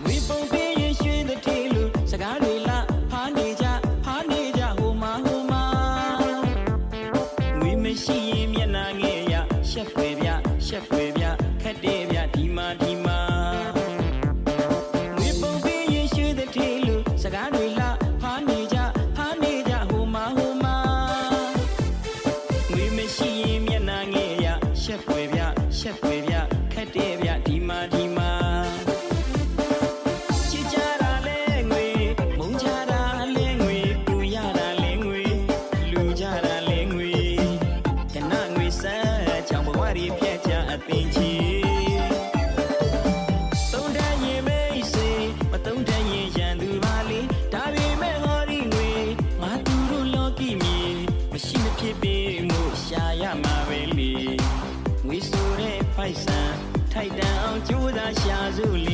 ငွေပုံပေးရင်ရွှေတဲ့ထေးလူစကားတွေလာဖားနေကြဟိုမှာငွေမရှိရင်မျက်နှာငယ်ရရှက်ဖွယ်ပြခက်တဲ့ပြဒီမှာငွေပုံပေးရင်ရွှေတဲ့ထေးလူစကားတွေလာဖားနေကြဟိုမှာငွေမရှိရင်မျက်နှာငယ်ရရှက်ဖွယ်ပြခက်တဲ့ပြဒီမှာချစ်ကြတာလဲငွေမုန်းကြတာလဲငွေပူရတာလဲငွေလူကြတာလဲငွေခဏငွေဆက်ချောင်းဘဝတွေပြက်ကြအပင်ချီသုံးတတ်ရင်မေးစေမသုံးတတ်ရင်ရန်သူပါလေဒါပေမဲ့ဟောဒီငွေငါသူတို့လောကီမြေမရှိမဖြစ်ပေမှုရှာရမှာပဲလေငွေဆိုတဲ့ဖိုက်ဆန်ထိုက်တန်အောင်ကြိုးစားရှာစုလေ